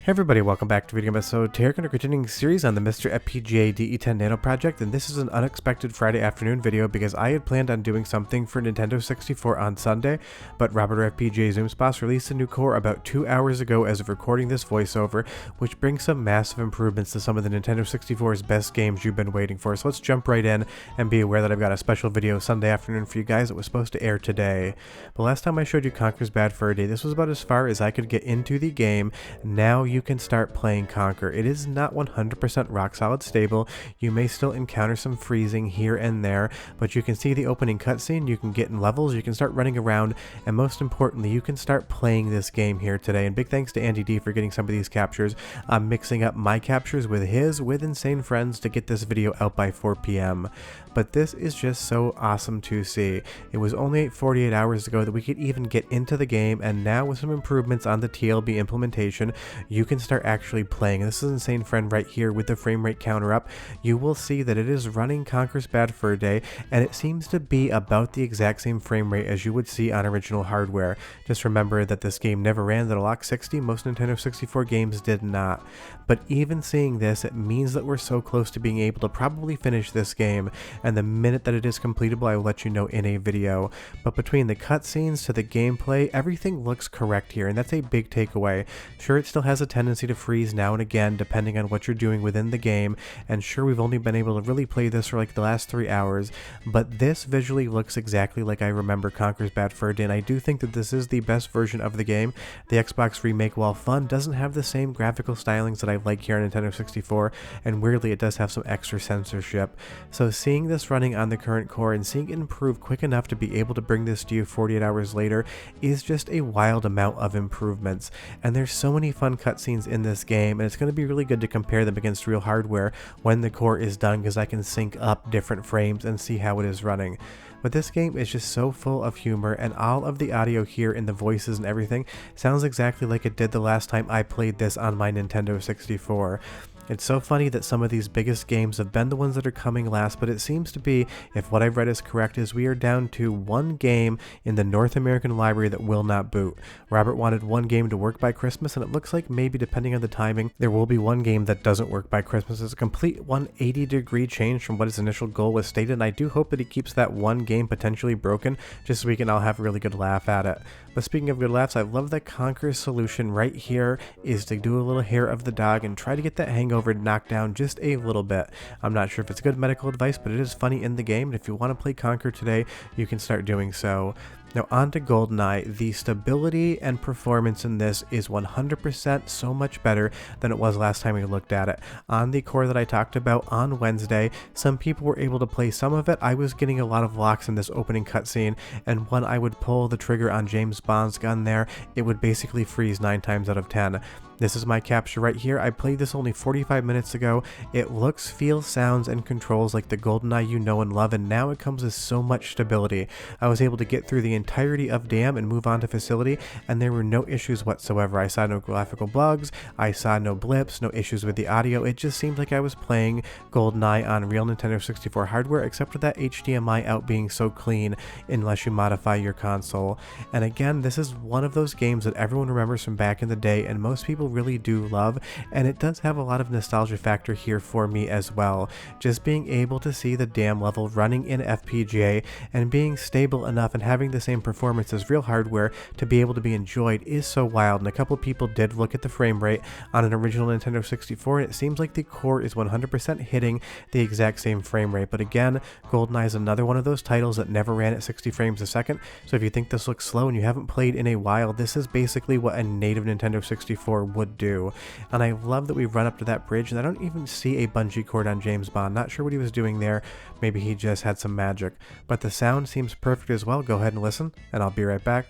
Hey everybody, welcome back to Video Game Episode. Today we're going to continuing series on the MiSTer FPGA DE10 Nano project, and this is an unexpected Friday afternoon video because I had planned on doing something for Nintendo 64 on Sunday, but Robert FPGA Zoomspots released a new core about 2 hours ago as of recording this voiceover, which brings some massive improvements to some of the Nintendo 64's best games you've been waiting for. So let's jump right in and be aware that I've got a special video Sunday afternoon for you guys that was supposed to air today. The last time I showed you Conker's Bad Fur Day, this was about as far as I could get into the game. Now you can start playing Conker. It is not 100% rock solid stable. You may still encounter some freezing here and there, but you can see the opening cutscene, you can get in levels, you can start running around, and most importantly, you can start playing this game here today. And big thanks to Andy D for getting some of these captures. I'm mixing up my captures with his with Insane Friends to get this video out by 4 p.m. But this is just so awesome to see. It was only 48 hours ago that we could even get into the game, and now with some improvements on the TLB implementation, you can start actually playing. And this is Insane Friend right here with the frame rate counter up. You will see that it is running Conker's Bad Fur Day, and it seems to be about the exact same frame rate as you would see on original hardware. Just remember that this game never ran at a lock 60, most Nintendo 64 games did not. But even seeing this, it means that we're so close to being able to probably finish this game, and the minute that it is completable, I will let you know in a video. But between the cutscenes to the gameplay, everything looks correct here, and that's a big takeaway. Sure, it still has a tendency to freeze now and again depending on what you're doing within the game, and sure, we've only been able to really play this for like the last 3 hours, but this visually looks exactly like I remember Conker's Bad Fur Day, and I do think that this is the best version of the game. The Xbox remake, while fun, doesn't have the same graphical stylings that I like here on Nintendo 64, and weirdly it does have some extra censorship. So seeing this running on the current core and seeing it improve quick enough to be able to bring this to you 48 hours later is just a wild amount of improvements. And there's so many fun cutscenes in this game, and it's going to be really good to compare them against real hardware when the core is done, because I can sync up different frames and see how it is running. But this game is just so full of humor, and all of the audio here and the voices and everything sounds exactly like it did the last time I played this on my Nintendo 64. It's so funny that some of these biggest games have been the ones that are coming last, but it seems to be, if what I've read is correct, is we are down to one game in the North American library that will not boot. Robert wanted one game to work by Christmas, and it looks like maybe depending on the timing, there will be one game that doesn't work by Christmas. It's a complete 180-degree change from what his initial goal was stated, and I do hope that he keeps that one game potentially broken, just so we can all have a really good laugh at it. But speaking of good laughs, I love that Conker's solution right here is to do a little hair of the dog and try to get that hangover knocked down just a little bit. I'm not sure if it's good medical advice, but it is funny in the game, and if you want to play Conker today, you can start doing so. Now on to GoldenEye. The stability and performance in this is 100% so much better than it was last time we looked at it. On the core that I talked about on Wednesday, some people were able to play some of it. I was getting a lot of locks in this opening cutscene, and when I would pull the trigger on James Bond's gun there, it would basically freeze 9 times out of 10. This is my capture right here. I played this only 45 minutes ago. It looks, feels, sounds, and controls like the GoldenEye you know and love, and now it comes with so much stability. I was able to get through the entirety of Dam and move on to Facility, and there were no issues whatsoever. I saw no graphical bugs, I saw no blips, no issues with the audio. It just seemed like I was playing GoldenEye on real Nintendo 64 hardware, except for that HDMI out being so clean unless you modify your console. And again, this is one of those games that everyone remembers from back in the day, and most people really do love, and it does have a lot of nostalgia factor here for me as well. Just being able to see the Dam level running in FPGA and being stable enough and having the same performance as real hardware to be able to be enjoyed is so wild. And a couple people did look at the frame rate on an original Nintendo 64, and it seems like the core is 100% hitting the exact same frame rate. But again, GoldenEye is another one of those titles that never ran at 60 frames a second, so if you think this looks slow and you haven't played in a while, this is basically what a native Nintendo 64 would do. And I love that we run up to that bridge, and I don't even see a bungee cord on James Bond. Not sure what he was doing there. Maybe he just had some magic. But the sound seems perfect as well. Go ahead and listen, and I'll be right back.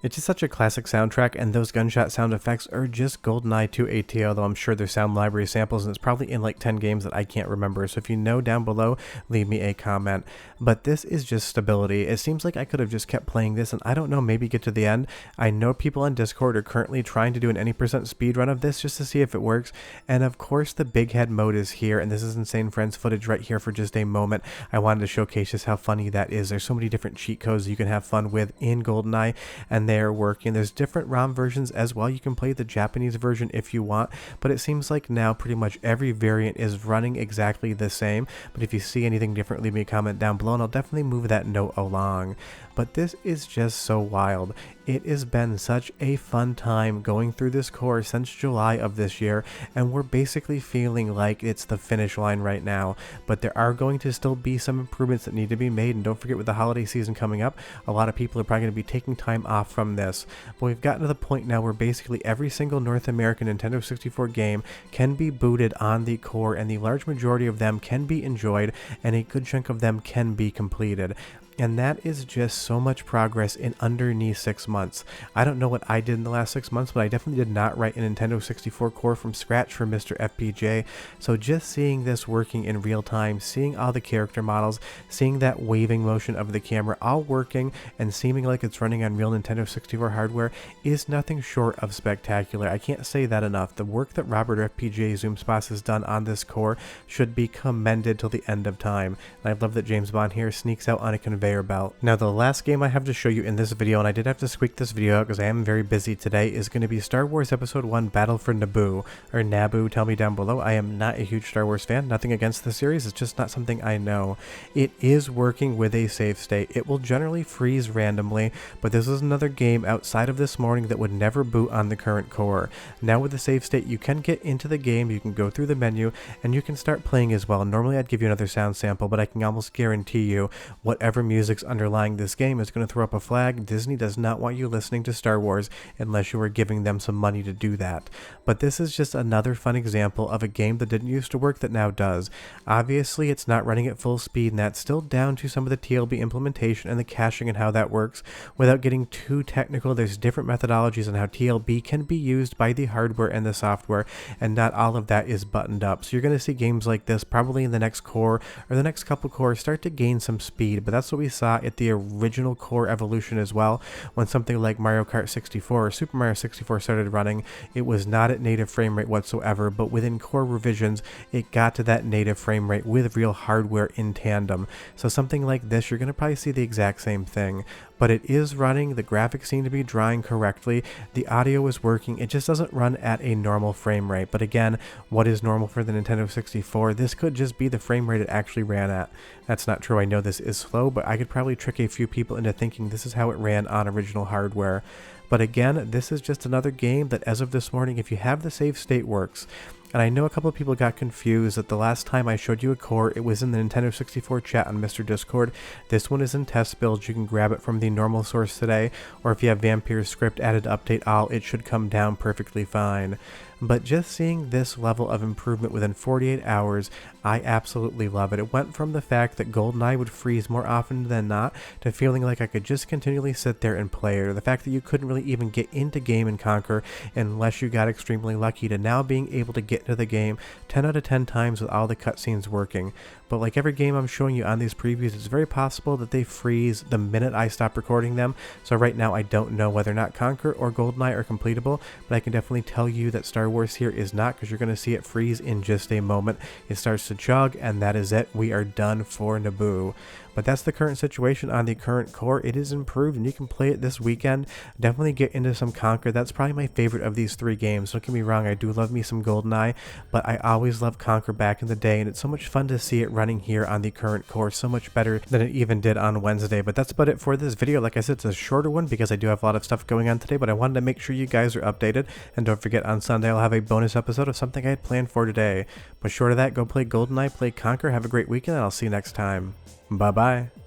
It's just such a classic soundtrack, and those gunshot sound effects are just GoldenEye 2 AT, although I'm sure there's sound library samples, and it's probably in like 10 games that I can't remember, so if you know down below, leave me a comment. But this is just stability. It seems like I could have just kept playing this, and I don't know, maybe get to the end. I know people on Discord are currently trying to do an any percent speed run of this just to see if it works, and of course the big head mode is here, and this is Insane Friends footage right here for just a moment. I wanted to showcase just how funny that is. There's so many different cheat codes you can have fun with in GoldenEye, and they're working. There's different ROM versions as well. You can play the Japanese version if you want, but it seems like now pretty much every variant is running exactly the same. But if you see anything different, leave me a comment down below and I'll definitely move that note along. But this is just so wild. It has been such a fun time going through this core since July of this year, and we're basically feeling like it's the finish line right now. But there are going to still be some improvements that need to be made, and don't forget, with the holiday season coming up, a lot of people are probably going to be taking time off from this. But we've gotten to the point now where basically every single North American Nintendo 64 game can be booted on the core, and the large majority of them can be enjoyed, and a good chunk of them can be completed. And that is just so much progress in underneath 6 months. I don't know what I did in the last 6 months, but I definitely did not write a Nintendo 64 core from scratch for MiSTer FPGA. So just seeing this working in real time, seeing all the character models, seeing that waving motion of the camera all working and seeming like it's running on real Nintendo 64 hardware is nothing short of spectacular. I can't say that enough. The work that Robert FPGA Zoomspas has done on this core should be commended till the end of time. And I love that James Bond here sneaks out on a conveyor belt. Now the last game I have to show you in this video, and I did have to squeak this video out because I am very busy today, is going to be Star Wars Episode 1 Battle for Naboo, or Naboo, tell me down below. I am not a huge Star Wars fan, nothing against the series, it's just not something I know. It is working with a save state. It will generally freeze randomly, but this is another game outside of this morning that would never boot on the current core. Now with the save state, you can get into the game, you can go through the menu, and you can start playing as well. Normally I'd give you another sound sample, but I can almost guarantee you whatever music's underlying this game is going to throw up a flag. Disney does not want you listening to Star Wars unless you are giving them some money to do that. But this is just another fun example of a game that didn't used to work that now does. Obviously it's not running at full speed, and that's still down to some of the TLB implementation and the caching and how that works. Without getting too technical, there's different methodologies on how TLB can be used by the hardware and the software, and not all of that is buttoned up. So you're going to see games like this probably in the next core or the next couple cores start to gain some speed, but that's what we saw at the original core evolution as well. When something like Mario Kart 64 or Super Mario 64 started running, it was not at native frame rate whatsoever, but within core revisions it got to that native frame rate with real hardware in tandem. So something like this, you're going to probably see the exact same thing. But it is running, the graphics seem to be drawing correctly, the audio is working, it just doesn't run at a normal frame rate. But again, what is normal for the Nintendo 64? This could just be the frame rate it actually ran at. That's not true, I know this is slow, but I could probably trick a few people into thinking this is how it ran on original hardware. But again, this is just another game that as of this morning, if you have the save state, works. And I know a couple of people got confused that the last time I showed you a core, it was in the Nintendo 64 chat on MiSTer Discord. This one is in test builds. You can grab it from the normal source today, or if you have Vampire's script added to update all, it should come down perfectly fine. But just seeing this level of improvement within 48 hours, I absolutely love it. It went from the fact that GoldenEye would freeze more often than not to feeling like I could just continually sit there and play it, or the fact that you couldn't really even get into Game and Conker unless you got extremely lucky, to now being able to get into the game 10 out of 10 times with all the cutscenes working. But like every game I'm showing you on these previews, it's very possible that they freeze the minute I stop recording them. So right now I don't know whether or not Conker or GoldenEye are completable, but I can definitely tell you that Star Wars here is not, because you're going to see it freeze in just a moment. It starts to chug, and that is it. We are done for Naboo. But that's the current situation on the current core. It is improved, and you can play it this weekend. Definitely get into some Conker. That's probably my favorite of these three games. Don't get me wrong, I do love me some GoldenEye, but I always loved Conker back in the day, and it's so much fun to see it running here on the current core, so much better than it even did on Wednesday. But that's about it for this video. Like I said, it's a shorter one because I do have a lot of stuff going on today, but I wanted to make sure you guys are updated. And don't forget, on Sunday I'll have a bonus episode of something I had planned for today. But short of that, go play GoldenEye, play Conker, have a great weekend, and I'll see you next time. Bye-bye.